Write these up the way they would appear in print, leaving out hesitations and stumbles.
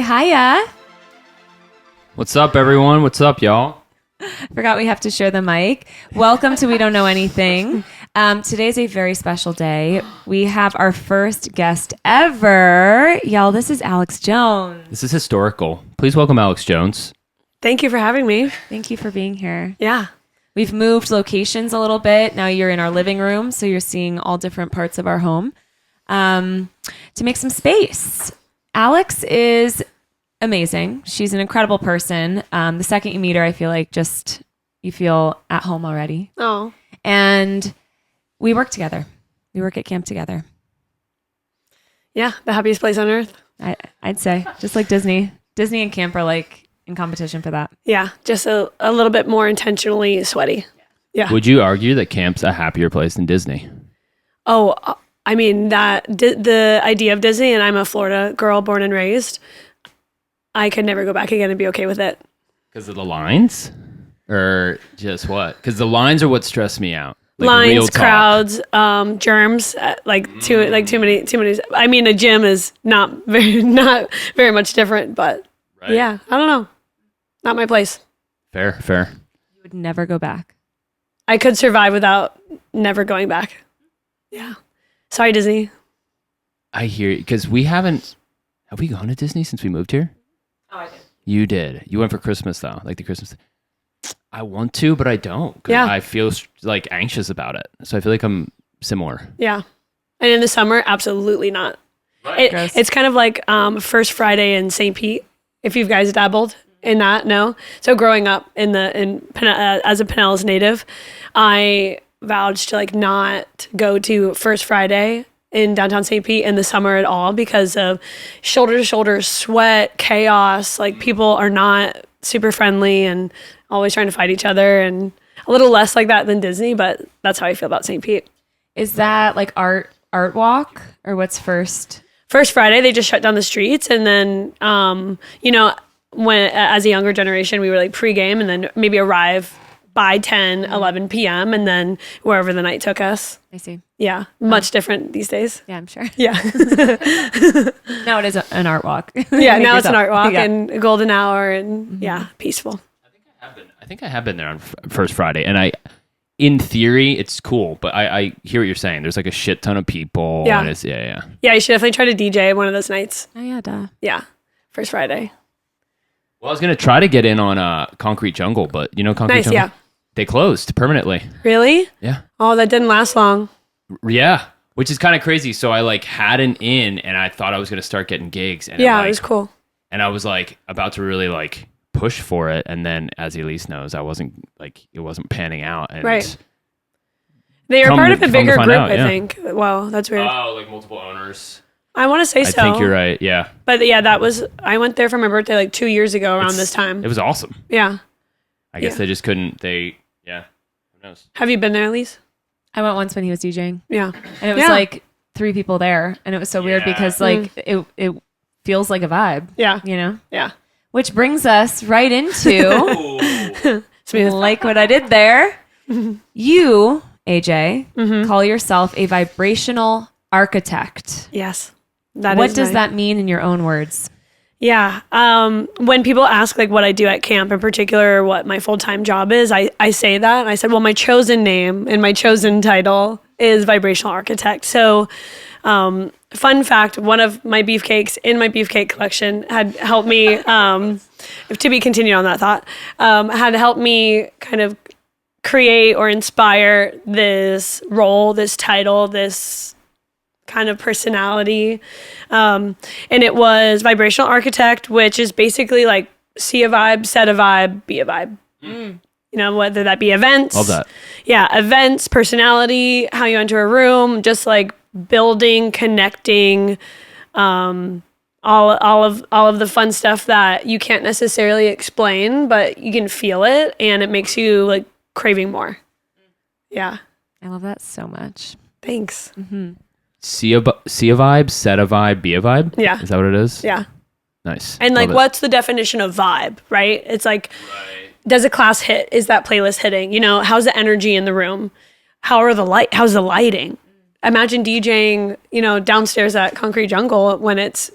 hiya. What's up, everyone? What's up, y'all? Forgot we have to share the mic. Welcome to We Don't Know Anything. Today's a very special day. We have our first guest ever. Y'all, this is Alex Jones. This is historical. Please welcome Alex Jones. Thank you for having me. Thank you for being here. Yeah. We've moved locations a little bit. Now you're in our living room, so you're seeing all different parts of our home to make some space. Alex is amazing. She's an incredible person. The second you meet her, I feel like just you feel at home already. Oh. And we work together. We work at camp together. Yeah, the happiest place on earth. I'd say, just like Disney. Disney and camp are like in competition for that. Yeah, just a little bit more intentionally sweaty. Yeah. Would you argue that camp's a happier place than Disney? Oh, I mean, the idea of Disney, and I'm a Florida girl born and raised, I could never go back again and be okay with it. Because of the lines? Or just what? Because the lines are what stress me out. Like Lines, crowds, germs, too many. I mean, a gym is not very much different, but Right. yeah, I don't know. Not my place. Fair. You would never go back. I could survive without never going back. Yeah. Sorry, Disney. I hear you. Because have we gone to Disney since we moved here? Oh, I did. You did. You went for Christmas, though. Like the Christmas. I want to, but I don't. 'Cause Yeah. I feel like anxious about it. So I feel like I'm similar. Yeah. And in the summer, absolutely not. Right. It's kind of like First Friday in St. Pete, if you guys dabbled in that, no? So growing up as a Pinellas native, I vowed to like not go to First Friday in downtown St. Pete in the summer at all because of shoulder to shoulder sweat, chaos. Like people are not super friendly and always trying to fight each other, and a little less like that than Disney, but that's how I feel about St. Pete. Is that like art walk or what's first? First Friday, they just shut down the streets, and then when as a younger generation, we were like pregame and then maybe arrive by 10, 11 p.m. and then wherever the night took us. I see. Yeah, much different these days. Yeah, I'm sure. Yeah. Now it is an art walk. Yeah, now it's an art walk Yeah. and a golden hour and yeah, peaceful. I think I have been there on First Friday, and in theory, it's cool, but I hear what you're saying. There's like a shit ton of people. Yeah. And yeah. Yeah, you should definitely try to DJ one of those nights. Oh yeah, duh. Yeah, First Friday. Well, I was gonna try to get in on Concrete Jungle, but Concrete Nice, Jungle? yeah. They closed permanently. Really? Yeah. Oh, that didn't last long. Yeah, which is kind of crazy. So I like had an in, and I thought I was gonna start getting gigs. And Yeah, it was cool. And I was like about to really like push for it, and then as Elyse knows, it wasn't panning out. And Right. They are part of a bigger group, I think. Wow, that's weird. Oh, like multiple owners. I want to say so. I think you're right. Yeah. But yeah, I went there for my birthday like 2 years ago around this time. It was awesome. Yeah. I guess they just couldn't. Who knows? Have you been there, Elyse? I went once when he was DJing, Yeah. and it was like 3 people there, and it was so weird Yeah. because like it feels like a vibe. Yeah. Yeah. Which brings us right into Smooth. like what I did there. You, AJ, call yourself a vibrational architect. Yes. What does that mean in your own words? Yeah. When people ask like what I do at camp in particular, what my full-time job is, I say that. And I said, well, my chosen name and my chosen title is Vibrational Architect. So, fun fact, one of my beefcakes in my beefcake collection had helped me, to be continued on that thought, had helped me kind of create or inspire this role, this title, this kind of personality. And it was Vibrational Architect, which is basically like see a vibe, set a vibe, be a vibe. Whether that be events. Love that. Yeah, events, personality, how you enter a room, just like building, connecting, all of the fun stuff that you can't necessarily explain, but you can feel it and it makes you like craving more. Yeah. I love that so much. Thanks. See a vibe, set a vibe, be a vibe? Yeah. Is that what it is? Yeah. Nice. And like, Love it. what's the definition of vibe, right? It's like, does a class hit? Is that playlist hitting? How's the energy in the room? How's the lighting? Imagine DJing, downstairs at Concrete Jungle when it's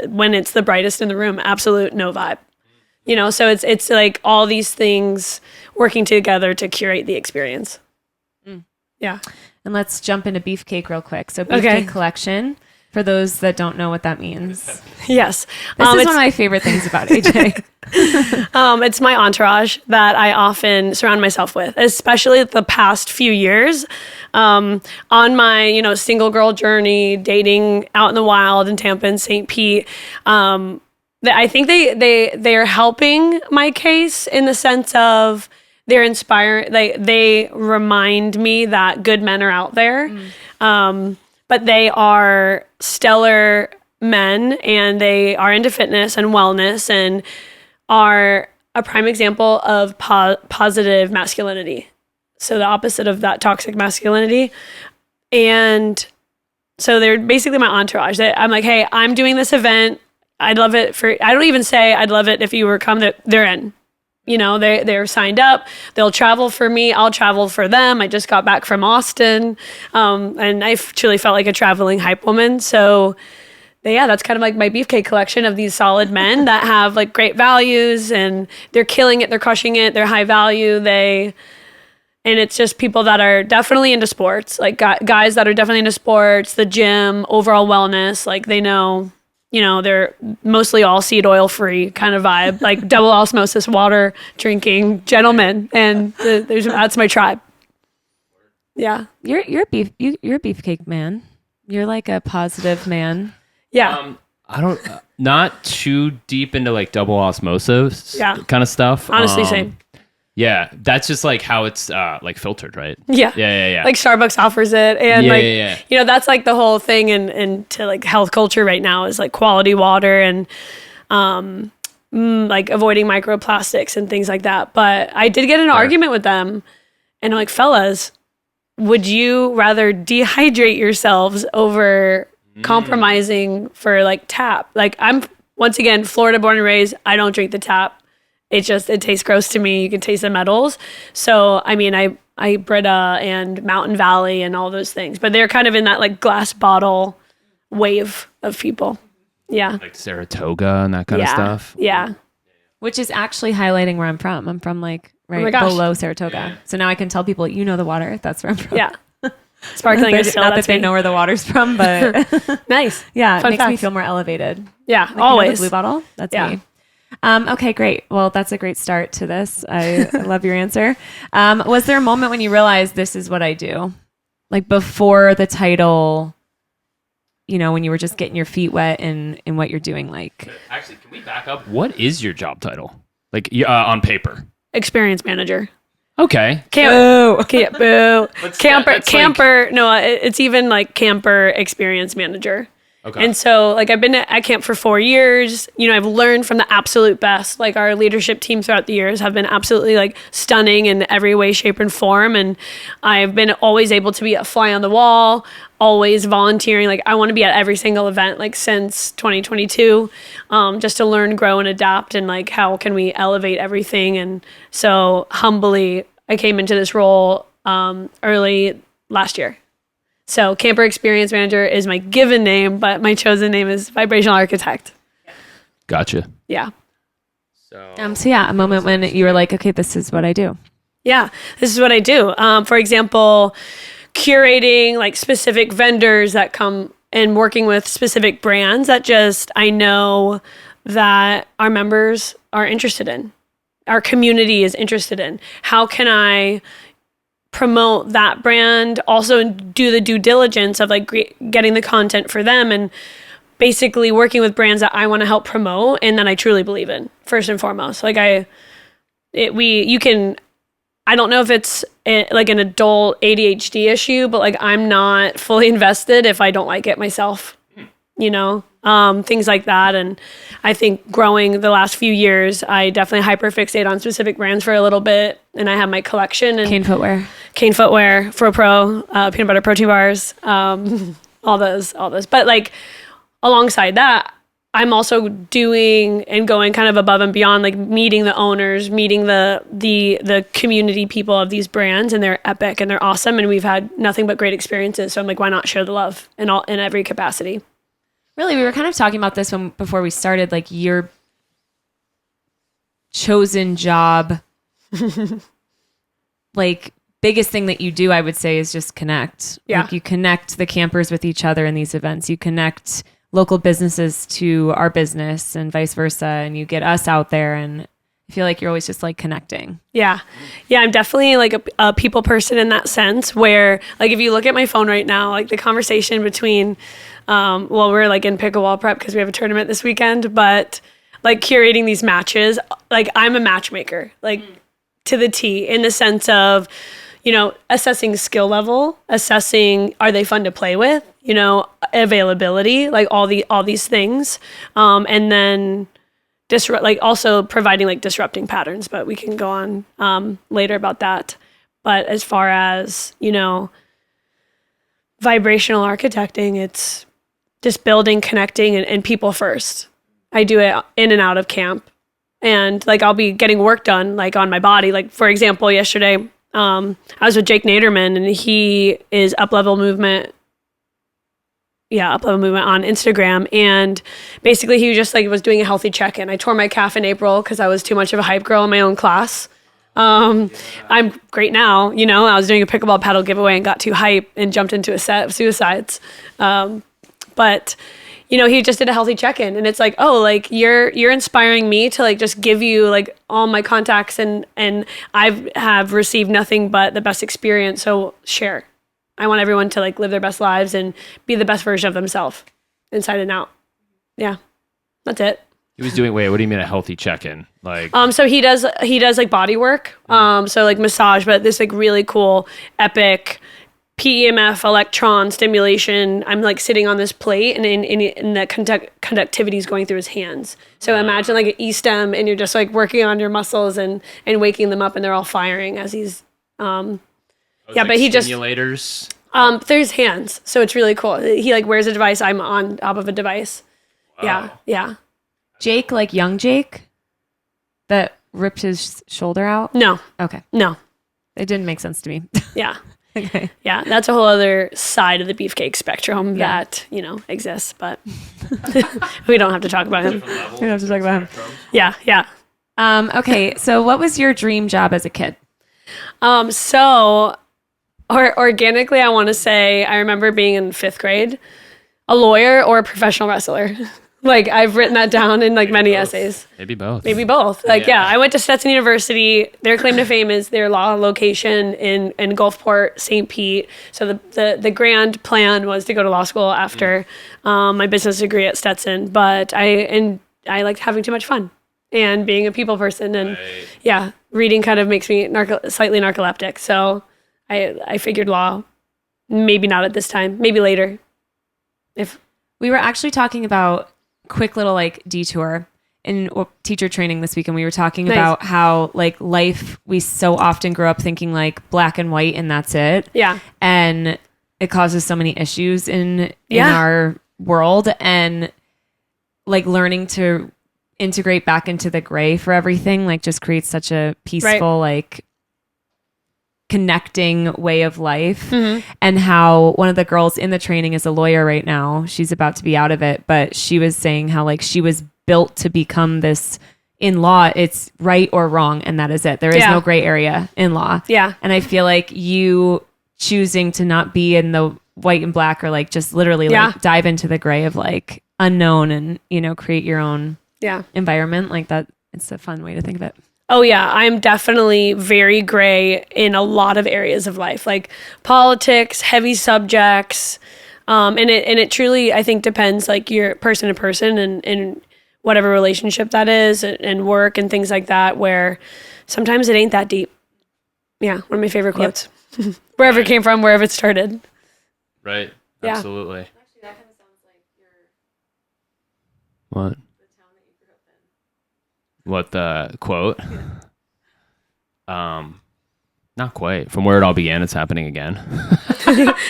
when it's the brightest in the room, absolute no vibe. You know, so it's like all these things working together to curate the experience. Yeah. And let's jump into beefcake real quick. So beefcake collection, for those that don't know what that means. Yes. This is one of my favorite things about AJ. It's my entourage that I often surround myself with, especially the past few years. On my, you know, single girl journey, dating out in the wild in Tampa and St. Pete, I think they are helping my case in the sense of they're inspiring. They remind me that good men are out there, but they are stellar men, and they are into fitness and wellness, and are a prime example of positive masculinity. So the opposite of that toxic masculinity. And so they're basically my entourage. I'm like, hey, I'm doing this event. I'd love it I don't even say I'd love it if you were come, they're in. You know, they're signed up. They'll travel for me. I'll travel for them. I just got back from Austin. And I truly felt like a traveling hype woman. So that's kind of like my beefcake collection of these solid men that have like great values, and they're killing it. They're crushing it. They're high value. And it's just people that are definitely into sports, like guys that are definitely into sports, the gym, overall wellness. Like they know, you know, they're mostly all seed oil free kind of vibe, like double osmosis water drinking gentlemen. And that's my tribe. Yeah. You're a beefcake man. You're like a positive man. Yeah. I don't, not too deep into like double osmosis kind of stuff. Honestly, same. Yeah, that's just like how it's like filtered, right? Yeah. Like Starbucks offers it, and you know, that's like the whole thing and to like health culture right now is like quality water and like avoiding microplastics and things like that. But I did get in an argument with them, and I'm like, fellas, would you rather dehydrate yourselves over compromising for like tap? Like I'm once again Florida born and raised. I don't drink the tap. It tastes gross to me. You can taste the metals. So, I mean, I Brita and Mountain Valley and all those things, but they're kind of in that like glass bottle wave of people. Yeah. Like Saratoga and that kind of stuff. Yeah. Which is actually highlighting where I'm from. I'm from like below Saratoga. Yeah. So now I can tell people, you know, the water. That's where I'm from. Yeah. Sparkling is still, not that they know where the water's from, but nice. Yeah. Fun it makes me facts. feel more elevated. Yeah. Like, always. You know, the blue bottle. That's me. Okay, great. Well, that's a great start to this. I love your answer. Was there a moment when you realized this is what I do? Like before the title, you know, when you were just getting your feet wet in what you're doing? Like, actually, can we back up? What is your job title? Like on paper? Experience manager. Okay. Boo. Camper. Like... No, it's even like camper experience manager. Okay. And so like I've been at camp for 4 years. You know, I've learned from the absolute best. Like our leadership team throughout the years have been absolutely like stunning in every way, shape, and form. And I've been always able to be a fly on the wall, always volunteering. Like I want to be at every single event like since 2022, just to learn, grow, and adapt. And like how can we elevate everything? And so humbly, I came into this role early last year. So camper experience manager is my given name, but my chosen name is Vibrational Architect. Gotcha. Yeah. So a moment when you were like, okay, this is what I do. Yeah, this is what I do. For example, curating like specific vendors that come and working with specific brands that just I know that our members are interested in, our community is interested in. How can I promote that brand, also do the due diligence of like getting the content for them, and basically working with brands that I want to help promote and that I truly believe in first and foremost. Like I don't know if it's like an adult ADHD issue, but like I'm not fully invested if I don't like it myself, you know, things like that. And I think growing the last few years, I definitely hyperfixate on specific brands for a little bit. And I have my collection and Cane footwear, Fro Pro, peanut butter protein bars, all those. But like alongside that, I'm also doing and going kind of above and beyond, like meeting the owners, meeting the community people of these brands, and they're epic and they're awesome, and we've had nothing but great experiences. So I'm like, why not share the love in every capacity? Really, we were kind of talking about this before we started, like your chosen job, like biggest thing that you do, I would say, is just connect. Yeah. Like you connect the campers with each other in these events. You connect local businesses to our business and vice versa. And you get us out there, and I feel like you're always just like connecting. Yeah. Yeah. I'm definitely like a people person in that sense where like, if you look at my phone right now, like the conversation between, we're like in pickleball prep because we have a tournament this weekend, but like curating these matches, like I'm a matchmaker, like to the T, in the sense of, you know, assessing skill level, assessing, are they fun to play with, you know, availability, like all these things. And then like also providing like disrupting patterns, but we can go on later about that. But as far as, you know, vibrational architecting, it's just building, connecting, and people first. I do it in and out of camp, and like I'll be getting work done like on my body. Like for example, yesterday I was with Jake Naderman, and he is Up Level Movement on Instagram, and basically he just like was doing a healthy check-in. I tore my calf in April because I was too much of a hype girl in my own class. I'm great now, you know. I was doing a pickleball paddle giveaway and got too hype and jumped into a set of suicides. But you know, he just did a healthy check-in, and it's like, oh, like you're inspiring me to like just give you like all my contacts, and I have received nothing but the best experience. So share. I want everyone to like live their best lives and be the best version of themselves, inside and out. Yeah, that's it. He was doing, wait, what do you mean a healthy check-in? Like, so he does like body work, so like massage, but this like really cool, epic PEMF electron stimulation. I'm like sitting on this plate, and in the conductivity is going through his hands. So imagine like an E-stem, and you're just like working on your muscles and waking them up, and they're all firing as he's, yeah, like but he just stimulators. Through his hands, so it's really cool. He like wears a device. I'm on top of a device. Wow. Yeah. Jake, like young Jake, that ripped his shoulder out. No, Okay, no. it didn't make sense to me. Yeah. Okay. Yeah, that's a whole other side of the beefcake spectrum Yeah. that, you know, exists, but we don't have to talk about him. We don't have to talk about him. Yeah. Okay, so what was your dream job as a kid? Organically, I want to say I remember being in 5th grade, a lawyer or a professional wrestler. Like I've written that down in like many essays. Maybe both. Maybe both. Like, Yeah. yeah, I went to Stetson University. Their claim to fame is their law location in Gulfport, St. Pete. So the grand plan was to go to law school after my business degree at Stetson. But I liked having too much fun and being a people person. And yeah, reading kind of makes me slightly narcoleptic. So I figured law, maybe not at this time, maybe later. If We were actually talking about quick little like detour in teacher training this week, and we were talking Nice. about how like life, we so often grow up thinking like black and white and that's it. Yeah. And it causes so many issues in Yeah. our world, and like learning to integrate back into the gray for everything like just creates such a peaceful like connecting way of life. And how one of the girls in the training is a lawyer right now. She's about to be out of it, but she was saying how like she was built to become this. In law, it's right or wrong, and that is it. There is Yeah. no gray area in law. Yeah. And I feel like you choosing to not be in the white and black, or like just literally Yeah. like dive into the gray of like unknown, and you know, create your own Yeah. environment like that. It's a fun way to think of it. Oh yeah, I'm definitely very gray in a lot of areas of life, like politics, heavy subjects, and it truly, I think, depends like your person to person and whatever relationship that is, and work and things like that, where sometimes it ain't that deep. Yeah, one of my favorite quotes. Wherever it came from, wherever it started. Right. Yeah. Absolutely. Actually, that kind of sounds like your What? the town that you grew up in. What the quote? Not quite. From where it all began, it's happening again.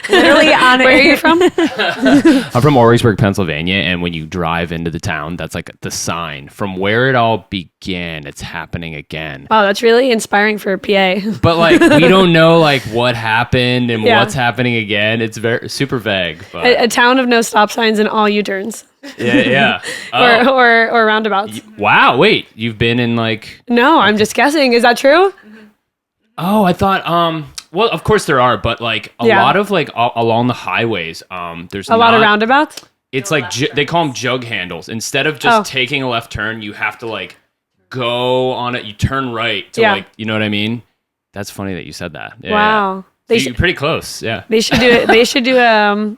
Literally on Where are you from? I'm from Origsburg, Pennsylvania, and when you drive into the town, that's like the sign from where it all began. It's happening again. Wow, that's really inspiring for PA. But like we don't know like what happened and Yeah. what's happening again. It's very super vague. But A town of no stop signs and all U-turns yeah. Oh. or roundabouts. Wow. Wait, you've been in like? No, I'm just guessing. Is that true? Oh, I thought. Well, of course there are, but like a Yeah. lot of like along the highways. There's A lot of roundabouts? It's like they call them jug handles. Instead of just Oh. taking a left turn, you have to like go on it. You turn right to Yeah. like, you know what I mean? That's funny that you said that. Yeah, Wow. yeah. You're pretty close. Yeah. They should do it. They should do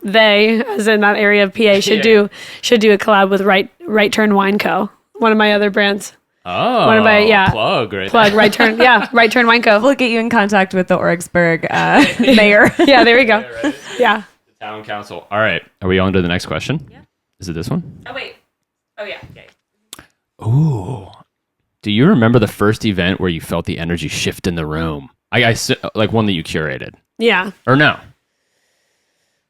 they, as in that area of PA, should do a collab with Right Turn Wine Co. One of my other brands. Oh, One of my plug right Plug Right Turn. Yeah, Right Turn Wine Co. We'll get you in contact with the Origsburg mayor. Yeah, there we go. there. Right? Yeah. The town council. All right. Are we on to the next question? Yeah. Is it this one? Oh, wait. Oh, yeah. Ooh. Do you remember the first event where you felt the energy shift in the room? Like one that you curated. Yeah. Or no?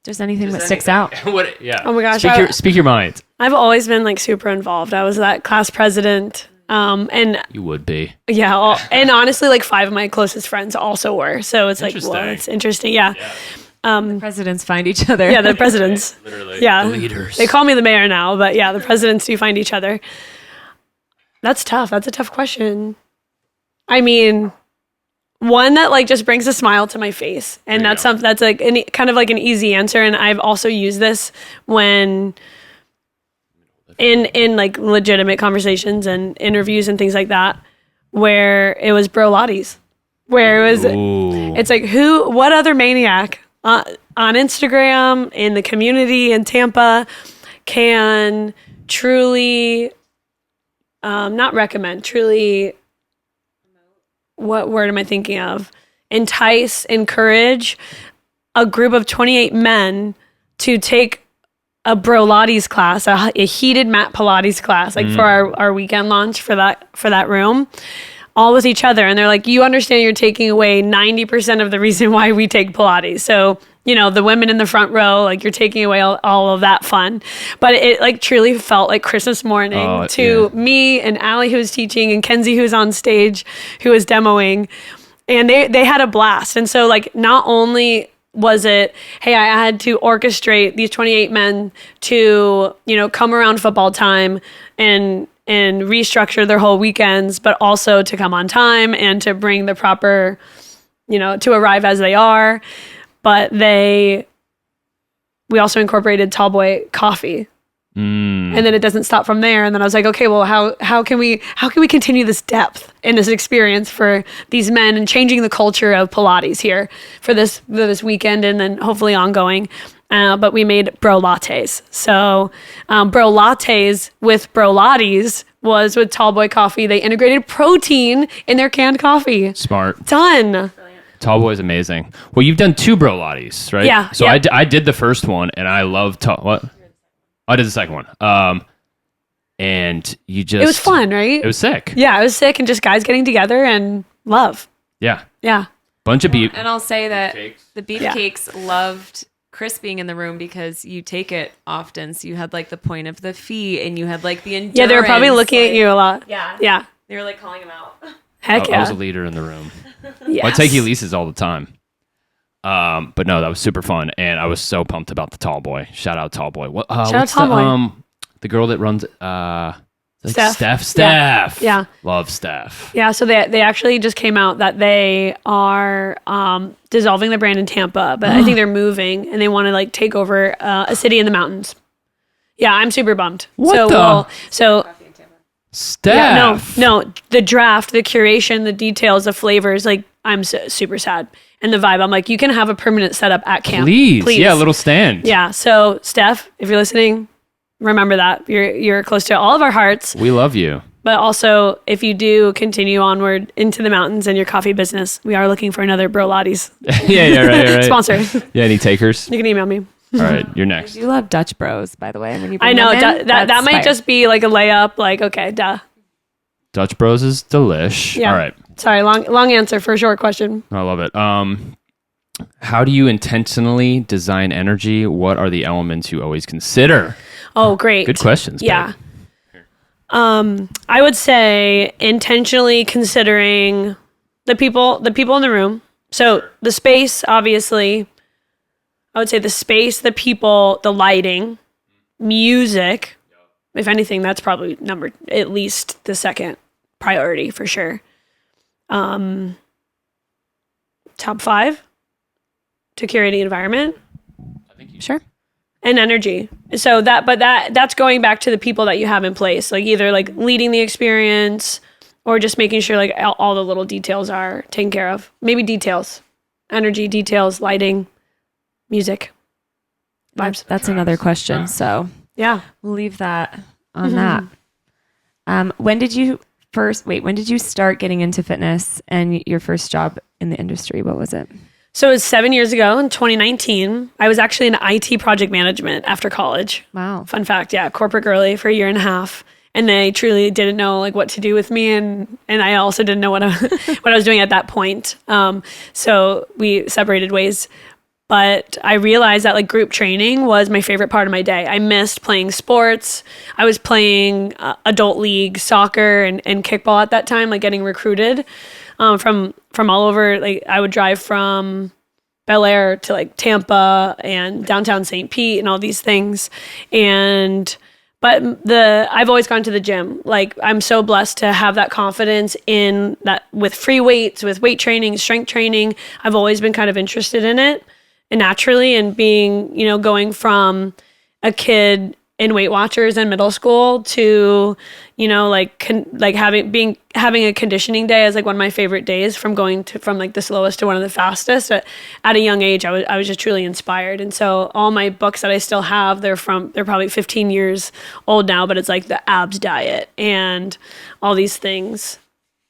Just anything that sticks out. What? Yeah. Oh my gosh, Speak your mind. I've always been like super involved. I was that class president. And You would be. yeah, and honestly, like 5 of my closest friends also were. So it's like, well, Interesting. it's interesting. Yeah. Presidents find each other. Yeah, the presidents. Literally. Yeah. The leaders. They call me the mayor now, but yeah, the presidents do find each other. That's tough. That's a tough question. I mean, one that like just brings a smile to my face, and There you that's go. something that's like kind of like an easy answer. And I've also used this when in like legitimate conversations and interviews and things like that, where it was bro lattes, where it was. Ooh. It's like what other maniac on Instagram in the community in Tampa can truly not recommend, truly, what word am I thinking of? Entice, encourage a group of 28 men to take a bro Pilates class, a heated mat Pilates class, like for our weekend launch for that room, all with each other. And they're like, you understand you're taking away 90% of the reason why we take Pilates. So, you know, the women in the front row, like you're taking away all of that fun. But it like truly felt like Christmas morning to me and Allie, who was teaching, and Kenzie, who was on stage, who was demoing. And they had a blast. And so like not only was it, hey, I had to orchestrate these 28 men to, you know, come around football time and restructure their whole weekends, but also to come on time and to bring the proper, you know, to arrive as they are. But we also incorporated Tallboy coffee. And then it doesn't stop from there. And then I was like, okay, well, how can we continue this depth in this experience for these men and changing the culture of Pilates here for this weekend and then hopefully ongoing. But we made bro lattes. So bro lattes with bro lattes was with Tallboy coffee. They integrated protein in their canned coffee. Smart. Done. Tallboy is amazing. Well, you've done 2 bro lattes, right? Yeah, So yeah. I did the first one, and I love what? I did the second one. And you just It was fun, right? It was sick. Yeah, it was sick, and just guys getting together and love. Yeah. Yeah. Bunch of beef. And I'll say that Beefcakes. the beefcakes loved Chris being in the room because you take it often. So you had like the point of the feet and you had like the endurance. Yeah, they were probably looking like, at you a lot. Yeah. Yeah. They were like calling him out. Heck I yeah. was a leader in the room. Yes. I take Elyse's all the time. But no, that was super fun, and I was so pumped about the Tallboy. Shout out Tallboy. What? Shout out what's Tallboy. the girl that runs Steph. Steph. Yeah. Love Steph. Yeah, so they actually just came out that they are dissolving the brand in Tampa, but I think they're moving and they want to like take over a city in the mountains. Yeah, I'm super bummed. What so, the- so Steph. yeah, no, the draft, the curation, the details, the flavors, like I'm super sad. And the vibe, I'm like, you can have a permanent setup at camp. Please. Yeah, a little stand. Yeah, so Steph, if you're listening, remember that. You're close to all of our hearts. We love you. But also, if you do continue onward into the mountains in your coffee business, we are looking for another bro lattes yeah, right. sponsor. Yeah, any takers? You can email me. All right, you're next. You love Dutch Bros, by the way. When you I bring know them in, that that's might fire. just be like a layup. Like, okay, duh. Dutch Bros is delish. Yeah. All right. Sorry, long answer for a short question. I love it. How do you intentionally design energy? What are the elements you always consider? Oh, great. Good questions. Yeah. Babe. I would say intentionally considering the people in the room. So the space, obviously, I would say the space, the people, the lighting, music. If anything, that's probably at least the second priority for sure. Top 5 to curate the environment. Sure. And energy. So that's going back to the people that you have in place, like either like leading the experience or just making sure like all the little details are taken care of. Maybe details, energy, details, lighting, music, vibes. That's another question. So Yeah. we'll leave that on that. When did you start getting into fitness and your first job in the industry? What was it? So it was 7 years ago in 2019. I was actually in IT project management after college. Wow. Fun fact, yeah, corporate girly for a year and a half. And they truly didn't know like what to do with me, and I also didn't know what I, what I was doing at that point. So we separated ways. But I realized that like group training was my favorite part of my day. I missed playing sports. I was playing adult league soccer and kickball at that time, like getting recruited from all over. Like I would drive from Bel Air to like Tampa and downtown St. Pete and all these things. But I've always gone to the gym. Like I'm so blessed to have that confidence in that with free weights, with weight training, strength training. I've always been kind of interested in it. And naturally, and being, going from a kid in Weight Watchers in middle school to, having a conditioning day as like one of my favorite days, from like the slowest to one of the fastest at a young age, I was just truly inspired. And so all my books that I still have, they're probably 15 years old now, but it's like the abs diet and all these things.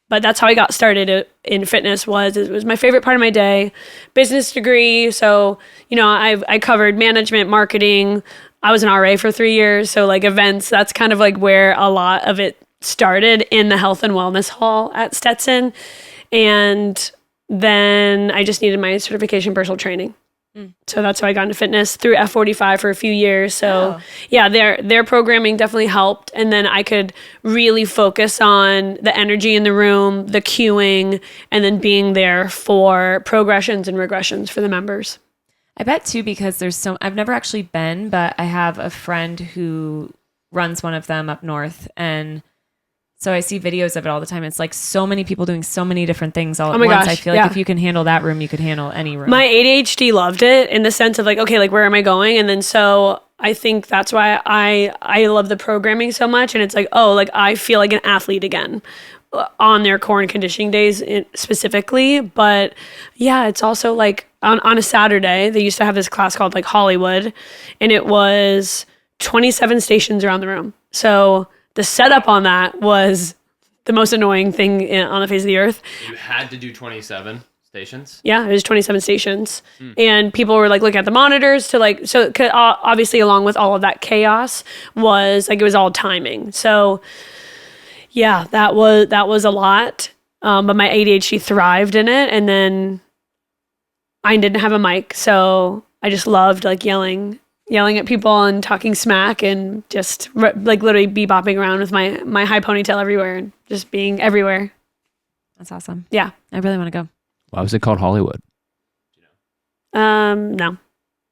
But that's how I got started in fitness. It was my favorite part of my day. Business degree, so I covered management, marketing. I was an RA for 3 years, so like events. That's kind of like where a lot of it started, in the health and wellness hall at Stetson. And then I just needed my certification in personal training. So that's how I got into fitness through F45 for a few years. So yeah, their programming definitely helped. And then I could really focus on the energy in the room, the cueing, and then being there for progressions and regressions for the members. I bet too, because I've never actually been, but I have a friend who runs one of them up north, and so I see videos of it all the time. It's like so many people doing so many different things all at once. Gosh, I feel like if you can handle that room, you could handle any room. My ADHD loved it, in the sense of like, okay, like where am I going? And then so I think that's why I love the programming so much. And it's like, oh, like I feel like an athlete again on their core and conditioning days specifically. But yeah, it's also like on a Saturday, they used to have this class called like Hollywood, and it was 27 stations around the room. So the setup on that was the most annoying thing on the face of the earth. You had to do 27 stations? Yeah, it was 27 stations. And people were like looking at the monitors to like, so obviously along with all of that chaos was like, it was all timing. So yeah, that was a lot. But my ADHD thrived in it. And then I didn't have a mic. So I just loved like yelling at people and talking smack, and just like literally bebopping around with my high ponytail everywhere and just being everywhere. That's awesome. Yeah. I really want to go. Why was it called Hollywood? No.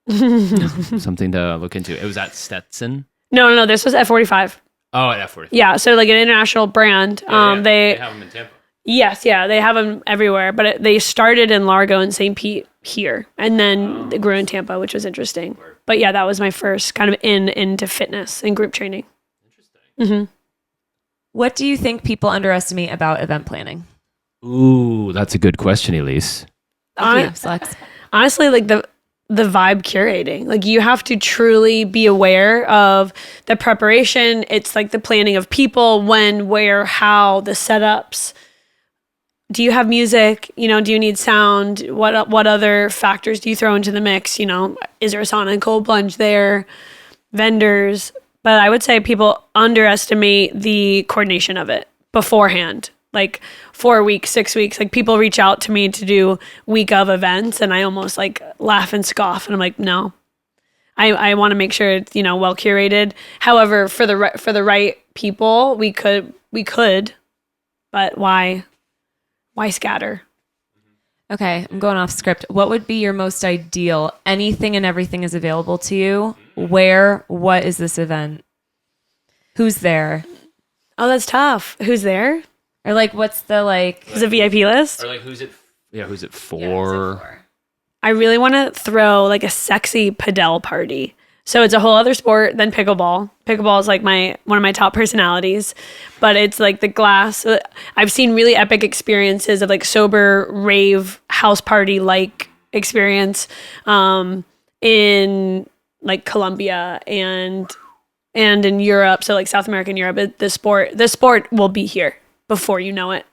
Something to look into. It was at Stetson? No. This was F45. Oh, at F45. Yeah. So like an international brand. Yeah. They have them in Tampa. Yes. Yeah. They have them everywhere, but they started in Largo and St. Pete here, and then they grew in Tampa, which was interesting. But yeah, that was my first kind of into fitness and group training. Interesting. Mm-hmm. What do you think people underestimate about event planning? Ooh, that's a good question, Elyse. Slex. Honestly, like the vibe curating, like you have to truly be aware of the preparation. It's like the planning of people, when, where, how, the setups. Do you have music? Do you need sound? What other factors do you throw into the mix? Is there a sauna and cold plunge there? Vendors. But I would say people underestimate the coordination of it beforehand. like 4 weeks, 6 weeks. Like people reach out to me to do week of events, and I almost like laugh and scoff, and I'm like, no, I want to make sure it's, well curated. However, for the right people, we could, but why scatter? Okay, I'm going off script. What would be your most ideal? Anything and everything is available to you. Where? What is this event? Who's there? Oh, that's tough. Who's there? Or like, what's the like? Is a VIP list? Or like, who's it for? Yeah, who's it for? I really want to throw like a sexy padel party. So it's a whole other sport than pickleball. Pickleball is like one of my top personalities, but it's like the glass. I've seen really epic experiences of like sober rave house party like experience in like Colombia and in Europe. So like South America and Europe. The sport will be here before you know it,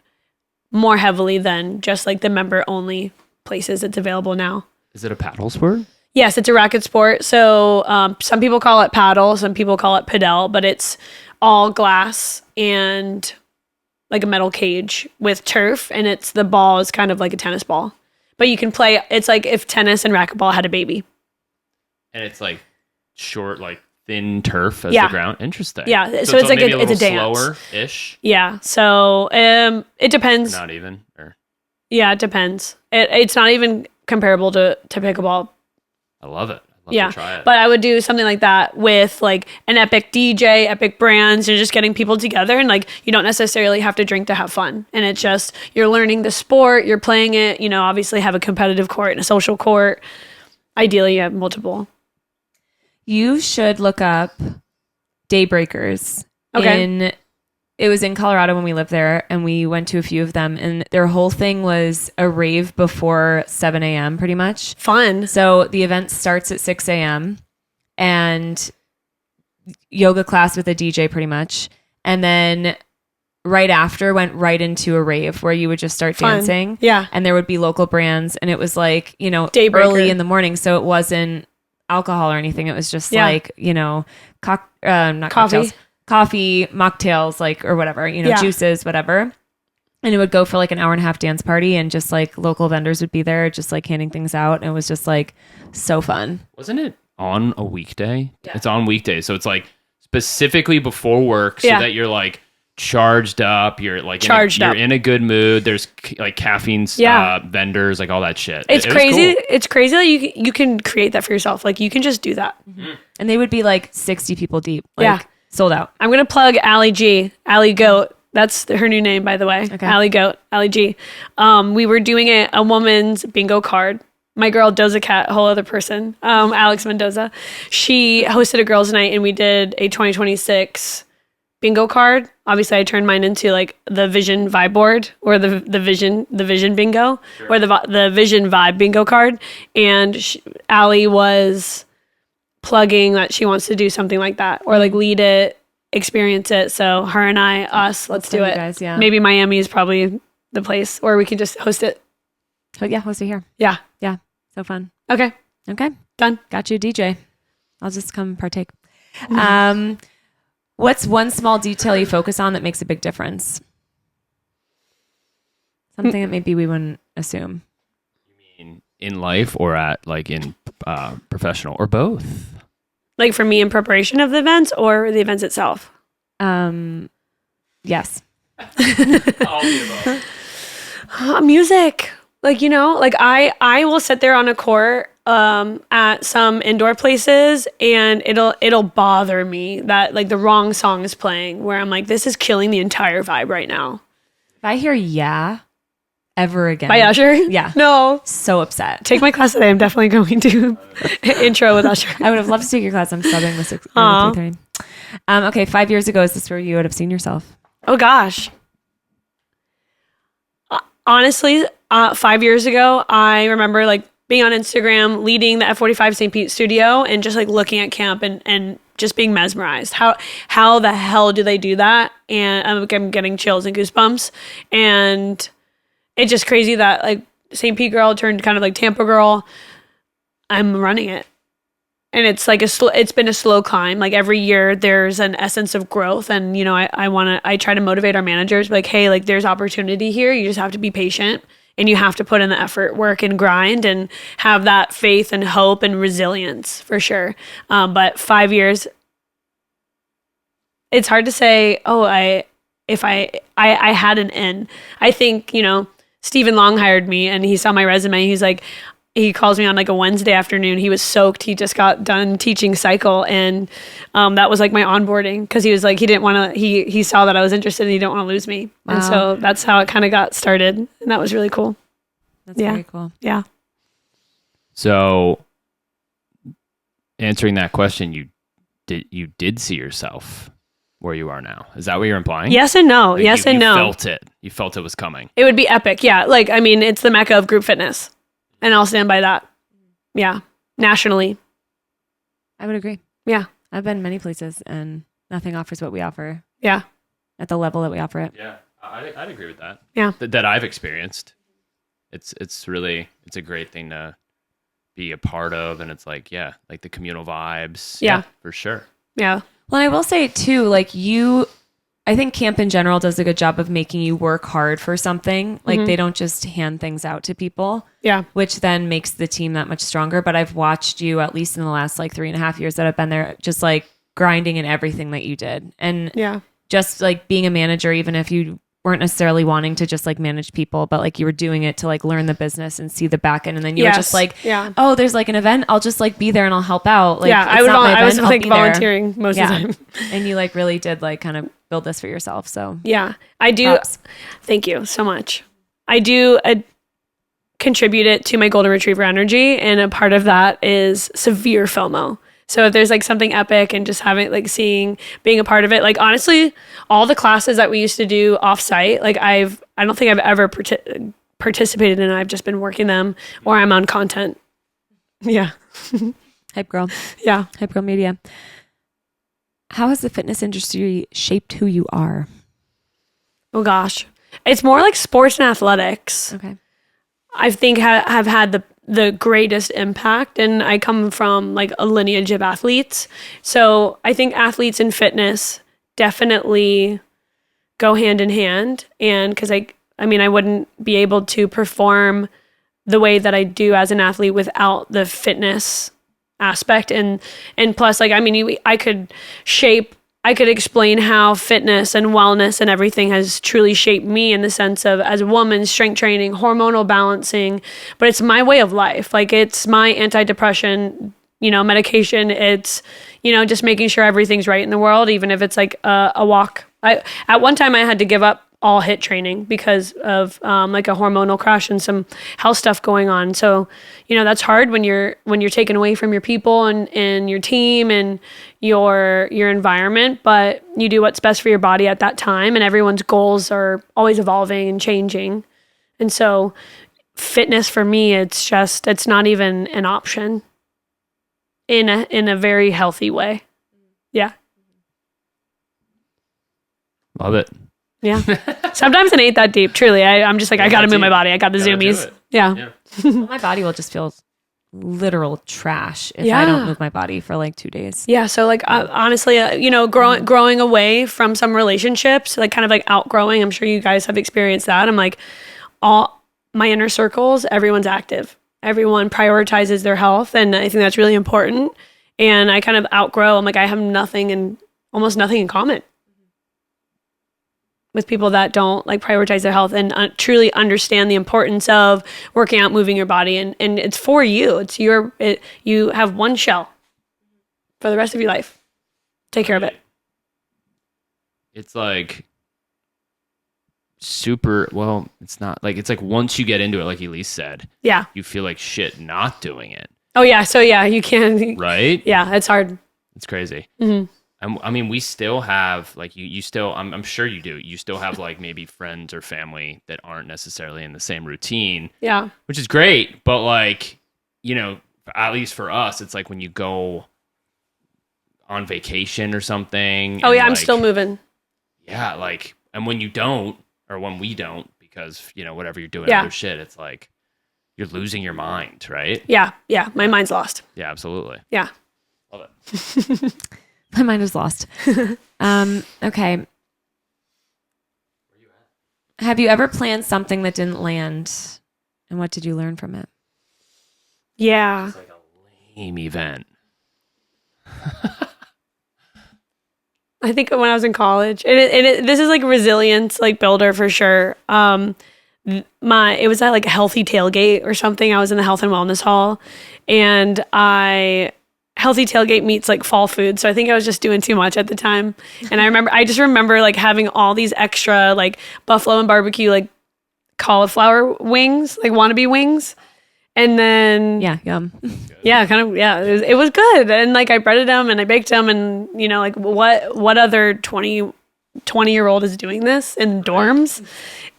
more heavily than just like the member only places it's available now. Is it a paddle sport? Yes, it's a racket sport. So some people call it paddle, some people call it padel, but it's all glass and like a metal cage with turf, and the ball is kind of like a tennis ball. But you can play, it's like if tennis and racquetball had a baby. And it's like short, like thin turf as the ground. Interesting. Yeah, so it's like it's a dance. Slower-ish? Yeah, so it depends. Or not even? Or? Yeah, it depends. It's not even comparable to pickleball. I love it. I'd love to try it. But I would do something like that with like an epic DJ, epic brands, and just getting people together. And like, you don't necessarily have to drink to have fun. And it's just, you're learning the sport, you're playing it, obviously have a competitive court and a social court. Ideally, you have multiple. You should look up Daybreakers. Okay. It was in Colorado when we lived there, and we went to a few of them, and their whole thing was a rave before 7 a.m. pretty much. Fun. So the event starts at 6 a.m. and yoga class with a DJ pretty much. And then right after went right into a rave where you would just start dancing. Yeah. And there would be local brands, and it was like, Daybreaker. early in the morning. So it wasn't alcohol or anything. It was just like, not cocktails. Coffee, mocktails, like, or whatever, juices, whatever. And it would go for like an hour and a half dance party, and just like local vendors would be there, just like handing things out. And it was just like so fun. Wasn't it on a weekday? Yeah. It's on weekdays. So it's like specifically before work so that you're like charged up. You're like you're in a good mood. There's like caffeine vendors, like all that shit. It's it crazy. Cool. It's crazy that you can create that for yourself. Like you can just do that. Mm-hmm. And they would be like 60 people deep. Like, sold out. I'm going to plug Allie G. Allie Goat. That's her new name, by the way. Okay. Allie Goat. Allie G. We were doing a woman's bingo card. My girl Doza Cat, a whole other person, Alex Mendoza. She hosted a girls' night, and we did a 2026 bingo card. Obviously, I turned mine into like the Vision Vibe board, or the Vision bingo, or the Vision Vibe bingo card. And Allie was plugging that she wants to do something like that, or like lead it, experience it. So her and let's do it. Guys, yeah. Maybe Miami is probably the place, or we can just host it. But yeah, host it here. Yeah. Yeah. So fun. Okay. Done. Got you a DJ. I'll just come partake. What's one small detail you focus on that makes a big difference? Something that maybe we wouldn't assume. You mean in life, or at like in professional, or both? Like for me in preparation of the events, or the events itself? Yes. All the above. Music. Like, like I will sit there on a court at some indoor places, and it'll bother me that like the wrong song is playing, where I'm like, this is killing the entire vibe right now. If I hear ever again by Usher, no, so upset. Take my class today. I'm definitely going to intro with Usher. I would have loved to take your class. I'm subbing with 3:30. Okay, 5 years ago, is this where you would have seen yourself? Oh gosh. Honestly, 5 years ago, I remember like being on Instagram, leading the F45 St. Pete studio, and just like looking at camp and just being mesmerized. How the hell do they do that? And I'm getting chills and goosebumps. And it's just crazy that like St. Pete girl turned kind of like Tampa girl. I'm running it. and it's like it's been a slow climb. Like every year there's an essence of growth. And, you know, I try to motivate our managers like, hey, like there's opportunity here. You just have to be patient and you have to put in the effort, work and grind and have that faith and hope and resilience for sure. But 5 years, it's hard to say, oh, I had an in. I think, you know, Stephen Long hired me and he saw my resume. He's like, he calls me on like a Wednesday afternoon. He was soaked. He just got done teaching cycle. And that was like my onboarding because he was like, he didn't want to, he saw that I was interested and he didn't want to lose me. Wow. And so that's how it kind of got started. And that was really cool. That's very cool. Yeah. So answering that question, you did see yourself where you are now. Is that what you're implying? Yes and no. Like yes and no. You felt it. You felt it was coming. It would be epic. Yeah. Like, I mean, it's the mecca of group fitness. And I'll stand by that. Yeah. Nationally. I would agree. Yeah. I've been many places and nothing offers what we offer. Yeah. At the level that we offer it. Yeah. I'd agree with that. Yeah. That I've experienced. It's really, it's a great thing to be a part of. And it's like, yeah, like the communal vibes. Yeah. For sure. Yeah. Well, I will say too, like I think camp in general does a good job of making you work hard for something. Like they don't just hand things out to people. Yeah. Which then makes the team that much stronger. But I've watched you, at least in the last like 3.5 years that I've been there, just like grinding in everything that you did. And just like being a manager, even if you weren't necessarily wanting to just like manage people, but like you were doing it to like learn the business and see the back end. And then you were just like, oh, there's like an event. I'll just like be there and I'll help out. Like, I was like volunteering most of the time. And you like really did like kind of build this for yourself. So yeah, I do. Props. Thank you so much. I do contribute it to my golden retriever energy. And a part of that is severe FOMO. So if there's like something epic and just having like being a part of it, like honestly, all the classes that we used to do offsite, like I don't think I've ever participated in it. I've just been working them or I'm on content. Yeah. Hype girl. Yeah. Hype girl media. How has the fitness industry shaped who you are? Oh gosh. It's more like sports and athletics. Okay. I think have had the greatest impact, and I come from like a lineage of athletes. So I think athletes and fitness definitely go hand in hand. And because I mean, I wouldn't be able to perform the way that I do as an athlete without the fitness aspect. And plus, like, I mean, I could explain how fitness and wellness and everything has truly shaped me in the sense of as a woman, strength training, hormonal balancing, but it's my way of life. Like it's my antidepressant, medication. It's, just making sure everything's right in the world, even if it's like a walk. At one time I had to give up all HIIT training because of like a hormonal crash and some health stuff going on. So, that's hard when you're taken away from your people and your team and your environment, but you do what's best for your body at that time. And everyone's goals are always evolving and changing. And so fitness for me, it's not even an option in a very healthy way. Yeah. Love it. Yeah. Sometimes it ain't that deep. Truly. I'm just like, I got to move my body. I got the zoomies. Yeah. Well, my body will just feel literal trash if I don't move my body for like 2 days. Yeah. So like, honestly, growing away from some relationships, like kind of like outgrowing, I'm sure you guys have experienced that. I'm like, all my inner circles, everyone's active. Everyone prioritizes their health. And I think that's really important. And I kind of outgrow. I'm like, I have almost nothing in common with people that don't like prioritize their health and truly understand the importance of working out, moving your body. And it's for you. It's you have one shell for the rest of your life. Take care of it. It's like it's not like, it's like once you get into it, like Elyse said, you feel like shit not doing it. Oh yeah. So yeah, you can. Right? Yeah. It's hard. It's crazy. Mm-hmm. I mean, we still have like you still. I'm sure you do. You still have like maybe friends or family that aren't necessarily in the same routine. Yeah, which is great, but like at least for us, it's like when you go on vacation or something. Oh yeah, I'm still moving. Yeah, like, and when you don't, or when we don't, because whatever you're doing other shit, it's like you're losing your mind, right? Yeah, my mind's lost. Yeah, absolutely. Yeah. Love it. My mind is lost. Okay. Have you ever planned something that didn't land? And what did you learn from it? Yeah. It's like a lame event. I think when I was in college, this is like resilience, like builder for sure. It was at like a healthy tailgate or something. I was in the health and wellness hall, and healthy tailgate meets like fall food. So I think I was just doing too much at the time. And I just remember like having all these extra like buffalo and barbecue, like cauliflower wings, like wannabe wings. And then, yum. Yeah, it was good. And like I breaded them and I baked them, and you know, like what other 20-year-old is doing this in dorms?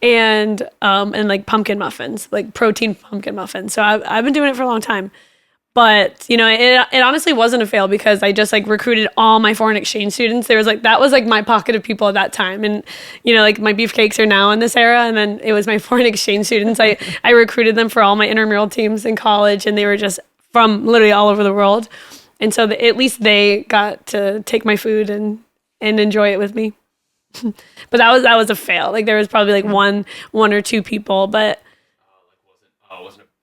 And like pumpkin muffins, like protein pumpkin muffins. So I've been doing it for a long time. But, you know, it honestly wasn't a fail because I just like recruited all my foreign exchange students. That was like my pocket of people at that time. And, you know, like my beefcakes are now in this era. And then it was my foreign exchange students. I recruited them for all my intramural teams in college, and they were just from literally all over the world. And so at least they got to take my food and enjoy it with me. But that was a fail. Like there was probably like one or two people, but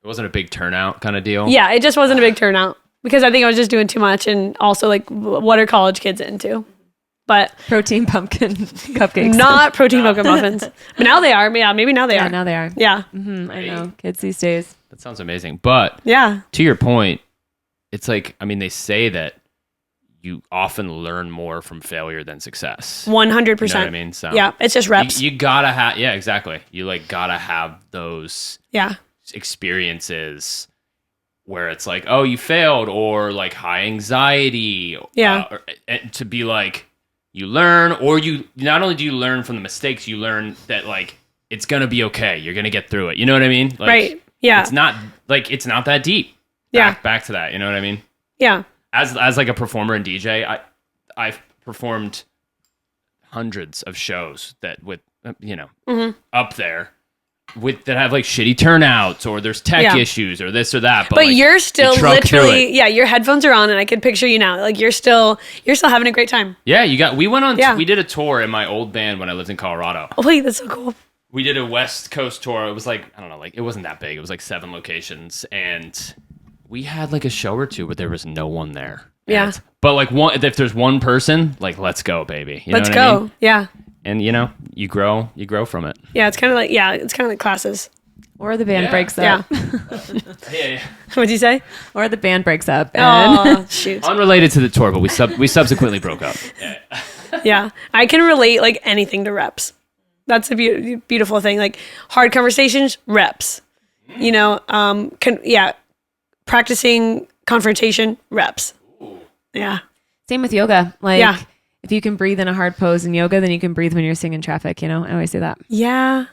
it wasn't a big turnout kind of deal. Yeah, it just wasn't a big turnout because I think I was just doing too much, and also like what are college kids into? But protein pumpkin cupcakes, not protein pumpkin muffins. But now they are. Yeah, maybe now they are. Now they are. Yeah, I know kids these days. That sounds amazing. But yeah, to your point, it's like, I mean, they say that you often learn more from failure than success. 100%. You know what I mean? So yeah, it's just reps. You gotta have, yeah, exactly. You like gotta have those experiences where it's like, oh, you failed, or like high anxiety. To be like, you learn, or you not only do you learn from the mistakes, you learn that like it's gonna be okay. You're gonna get through it. You know what I mean? Like, right. Yeah. It's not that deep. Back to that. You know what I mean? Yeah. As like a performer and DJ, I've performed hundreds of shows that with up there that have like shitty turnouts, or there's tech issues or this or that. But like, you're still literally, your headphones are on, and I can picture you now. Like you're still having a great time. Yeah, we did a tour in my old band when I lived in Colorado. Oh wait, that's so cool. We did a West Coast tour. It was like, I don't know, like it wasn't that big. It was like 7 locations, and we had like a show or two, but there was no one there. Yeah. But like if there's one person, like let's go, baby. You know what I mean? Yeah. And you know, you grow from it. Yeah, it's kind of like classes. Or the band breaks up. Yeah. What'd you say? Or the band breaks up. Oh, shoot. Unrelated to the tour, but we subsequently broke up. Yeah. I can relate like anything to reps. That's a beautiful thing. Like hard conversations, reps. You know, practicing confrontation, reps. Ooh. Yeah. Same with yoga. Like if you can breathe in a hard pose in yoga, then you can breathe when you're sitting in traffic, you know? I always say that. Yeah.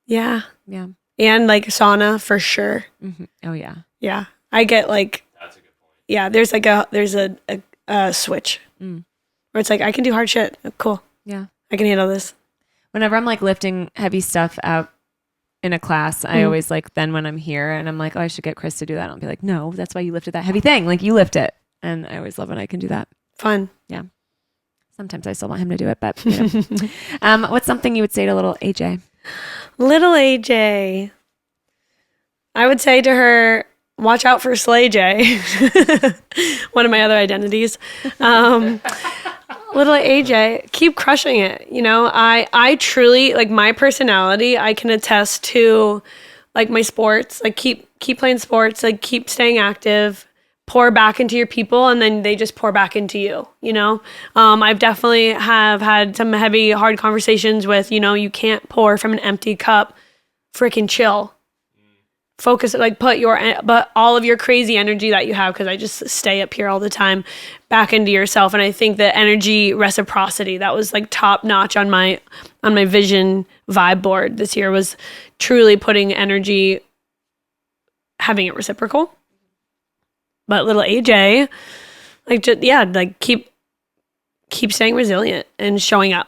Yeah. Yeah. And like sauna for sure. Mm-hmm. Oh yeah. Yeah. I get like, That's a good point. Yeah. There's a switch where it's like, I can do hard shit. Cool. Yeah. I can handle this. Whenever I'm like lifting heavy stuff out in a class, I always like, then when I'm here and I'm like, oh, I should get Chris to do that. I'll be like, no, that's why you lifted that heavy thing. Like you lift it. And I always love when I can do that. Fun. Yeah. Sometimes I still want him to do it, but you know. What's something you would say to little AJ? Little AJ. I would say to her, watch out for Slay J. One of my other identities. Little AJ, keep crushing it. You know, I truly, like my personality, I can attest to like my sports, like keep playing sports, like keep staying active, pour back into your people, and then they just pour back into you, you know? I've definitely have had some heavy, hard conversations with, you know, you can't pour from an empty cup, freaking chill. Focus, like put all of your crazy energy that you have, because I just stay up here all the time, back into yourself. And I think the energy reciprocity, that was like top notch on my vision vibe board this year, was truly putting energy, having it reciprocal. But little AJ, like, just, like keep staying resilient and showing up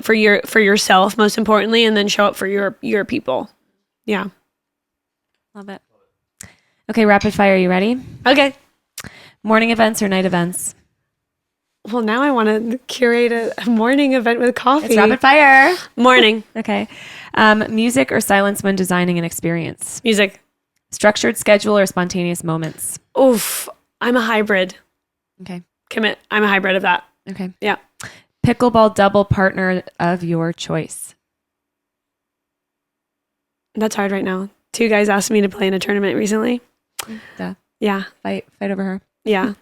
for yourself, most importantly, and then show up for your people. Yeah. Love it. Okay, rapid fire. You ready? Okay. Morning events or night events? Well, now I want to curate a morning event with coffee. It's rapid fire. Morning. Okay. Music or silence when designing an experience? Music. Structured schedule or spontaneous moments? Oof. I'm a hybrid. Okay. Commit. I'm a hybrid of that. Okay. Yeah. Pickleball double partner of your choice? That's hard right now. 2 guys asked me to play in a tournament recently. Duh. Yeah. Fight over her. Yeah.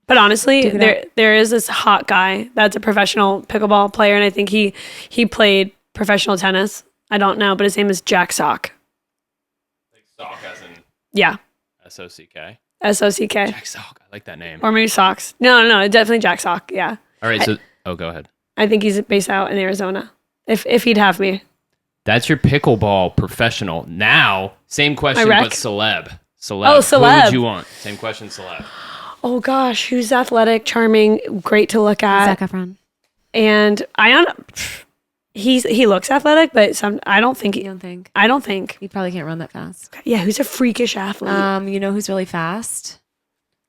But honestly, Duke it there is this hot guy that's a professional pickleball player, and I think he played professional tennis. I don't know, but his name is Jack Sock. Like sock as in Yeah. S-O-C-K. S-O-C-K. Jack Sock. I like that name. Or maybe Socks. No, definitely Jack Sock. Yeah. All right, so go ahead. I think he's based out in Arizona. If he'd have me. That's your pickleball professional. Now, same question, rec? but celeb. Celeb. Oh, Who celeb. would you want? Same question, celeb. Oh gosh, who's athletic, charming, great to look at. Zac Efron. And he looks athletic, but I don't think You don't think? I don't think. He probably can't run that fast. Yeah, who's a freakish athlete? You know who's really fast?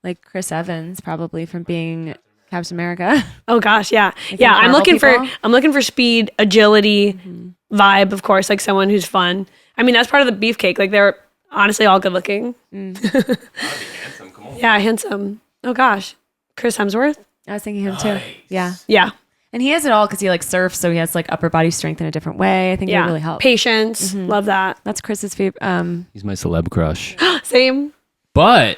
Like Chris Evans, probably from being Captain America. Oh gosh, yeah. Like Yeah, the I'm Marvel looking for speed, agility, Mm-hmm. vibe, of course, like someone who's fun. I mean, that's part of the beefcake. Like they're honestly all good looking. Gotta be handsome. Come on. Yeah, handsome. Oh gosh. Chris Hemsworth? I was thinking him too. Yeah. Yeah. And he has it all because he like surfs, so he has like upper body strength in a different way. I think Yeah. it really helps. Patience. Love that. That's Chris's favorite. He's my celeb crush. Same. But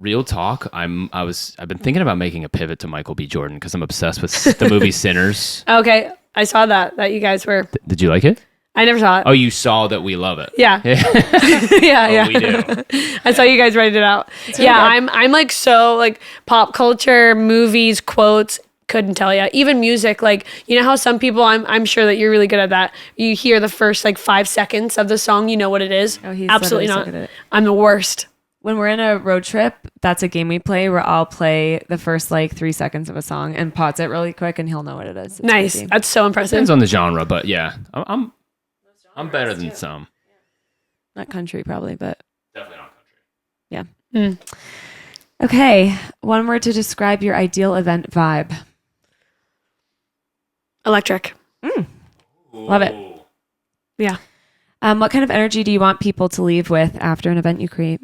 real talk, I've been thinking about making a pivot to Michael B. Jordan because I'm obsessed with the movie Sinners. Okay. I saw that you guys were. Did you like it? I never saw it. Oh, you saw that we love it. Yeah. Yeah. We do. I saw you guys write it out. Yeah, good. I'm like so like pop culture, movies, quotes, couldn't tell you. Even music, like you know how some people I'm sure that you're really good at that. You hear the first like 5 seconds of the song, you know what it is. Oh, he's absolutely literally not. so good at it. I'm the worst. When we're in a road trip, that's a game we play where I'll play the first like 3 seconds of a song and pause it really quick, and he'll know what it is. It's Nice. crazy. That's so impressive. Depends on the genre, but yeah, I'm better than some. Not country, probably, but Definitely not country. yeah. Mm. Okay. One word to describe your ideal event vibe. Electric. Love it. Ooh. Yeah. What kind of energy do you want people to leave with after an event you create?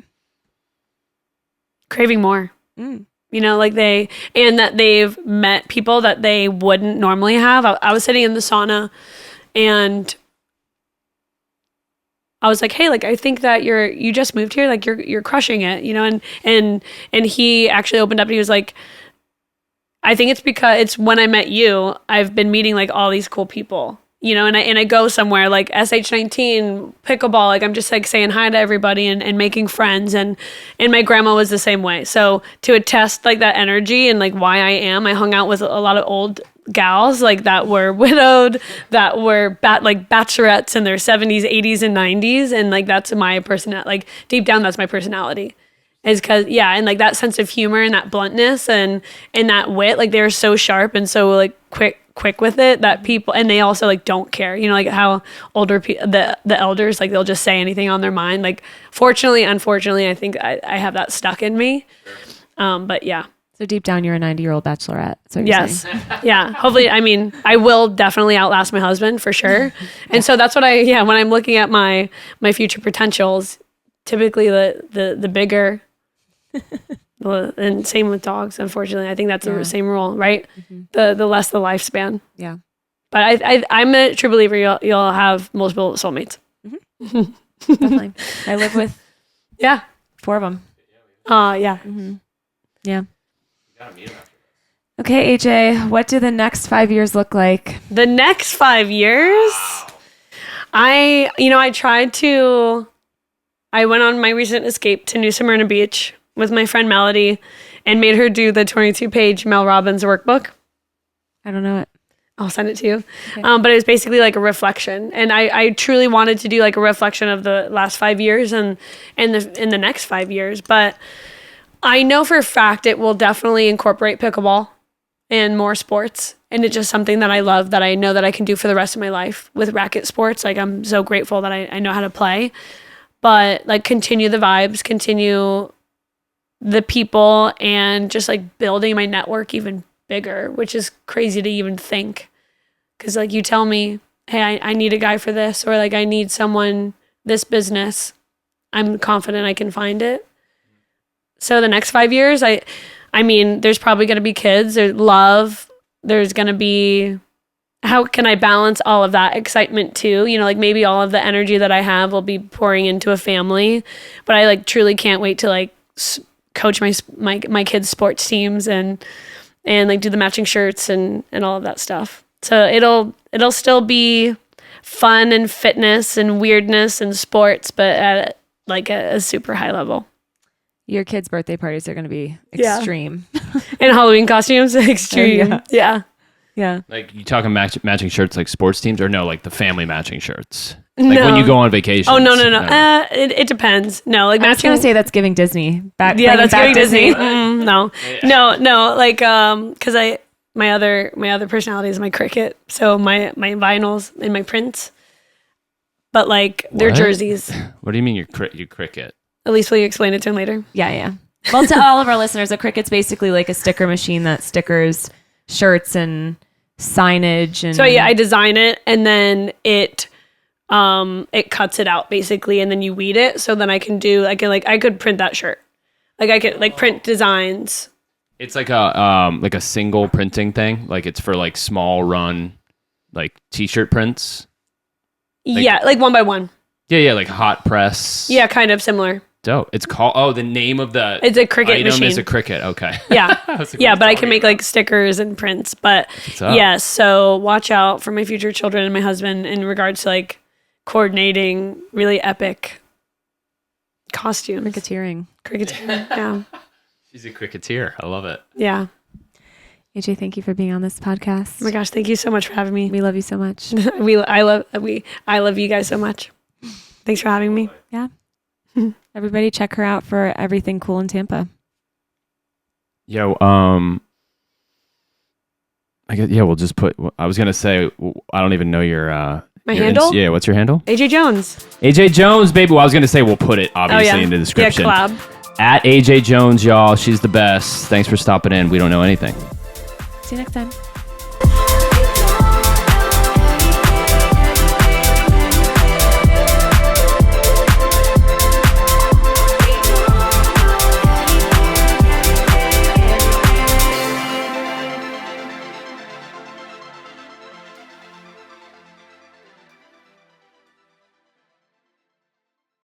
Craving more. Mm. You know, like that they've met people that they wouldn't normally have. I was sitting in the sauna and I was like, hey, like I think that you just moved here, like you're crushing it, you know, and he actually opened up and he was like, I think it's because it's when I met you, I've been meeting like all these cool people, you know, and I go somewhere like SH19, pickleball, like I'm just like saying hi to everybody and making friends and my grandma was the same way. So to attest like that energy and like why I hung out with a lot of old gals like that were widowed, that were like bachelorettes in their 70s, 80s, and 90s, and like that's my personality. Like deep down, that's my personality. Is because and like that sense of humor and that bluntness and that wit, like they're so sharp and so like quick with it that people, and they also like don't care, you know, like how older the elders, like they'll just say anything on their mind. Like unfortunately, I think I have that stuck in me. But yeah. So deep down, you're a 90-year-old bachelorette. So Yes. Yeah. Hopefully, I mean, I will definitely outlast my husband for sure. And so that's what when I'm looking at my future potentials, typically the bigger, and same with dogs, unfortunately. I think that's the same rule, right? Mm-hmm. The less the lifespan. Yeah. But I'm a true believer you'll have multiple soulmates. Mm-hmm. Definitely. I live with 4 of them. Yeah. Mm-hmm. Yeah. Okay, AJ, what do the next 5 years look like? The next 5 years, I went on my recent escape to New Smyrna Beach with my friend Melody and made her do the 22-page Mel Robbins workbook. I don't know it. I'll send it to you. Okay. But it was basically like a reflection. And I truly wanted to do like a reflection of the last 5 years and in the next 5 years. But I know for a fact it will definitely incorporate pickleball and more sports. And it's just something that I love, that I know that I can do for the rest of my life with racket sports. Like I'm so grateful that I know how to play. But like continue the vibes, continue the people and just like building my network even bigger, which is crazy to even think. Because like you tell me, hey, I need a guy for this, or like I need someone, this business, I'm confident I can find it. So the next 5 years, I mean, there's probably going to be kids, there's love, there's going to be, how can I balance all of that excitement too? You know, like maybe all of the energy that I have will be pouring into a family, but I like truly can't wait to like coach my kids' sports teams and like do the matching shirts and all of that stuff. So it'll still be fun and fitness and weirdness and sports, but at like a super high level. Your kids' birthday parties are going to be extreme. And Halloween costumes, extreme. Yeah. Like you talking matching shirts like sports teams, or no, like the family matching shirts? Like when you go on vacation. Oh, no. It depends. No, like I was going to say that's giving Disney. That's giving Disney. No. Like, cause my other personality is my Cricut. So my vinyls and my prints, but like they're jerseys. What do you mean you Cricut? Elyse, will you explain it to him later? Yeah. Well, to all of our listeners, a Cricut's basically like a sticker machine that stickers shirts and signage. And so yeah, I design it and then it cuts it out basically, and then you weed it. So then I could print that shirt. Like I could like print designs. It's like a single printing thing. Like it's for like small run, like t-shirt prints. Like one by one. Yeah, like hot press. Yeah, kind of similar. Dope. It's called. the name of the. It's a Cricut item machine. Is a Cricut. Okay. Yeah, but I can make like stickers and prints. But yeah, so watch out for my future children and my husband in regards to like coordinating really epic costumes. Cricketeering. Yeah. She's a cricketeer. I love it. Yeah. AJ, thank you for being on this podcast. Oh my gosh, thank you so much for having me. We love you so much. I love you guys so much. Thanks for having me. Yeah. Everybody check her out for everything cool in Tampa. Yo, I guess, we'll just put, I was going to say, I don't even know your, my handle? Yeah, what's your handle? AJ Jones. AJ Jones, baby. Well, I was going to say, we'll put it obviously in the description. Yeah, collab. At AJ Jones, y'all. She's the best. Thanks for stopping in. We don't know anything. See you next time.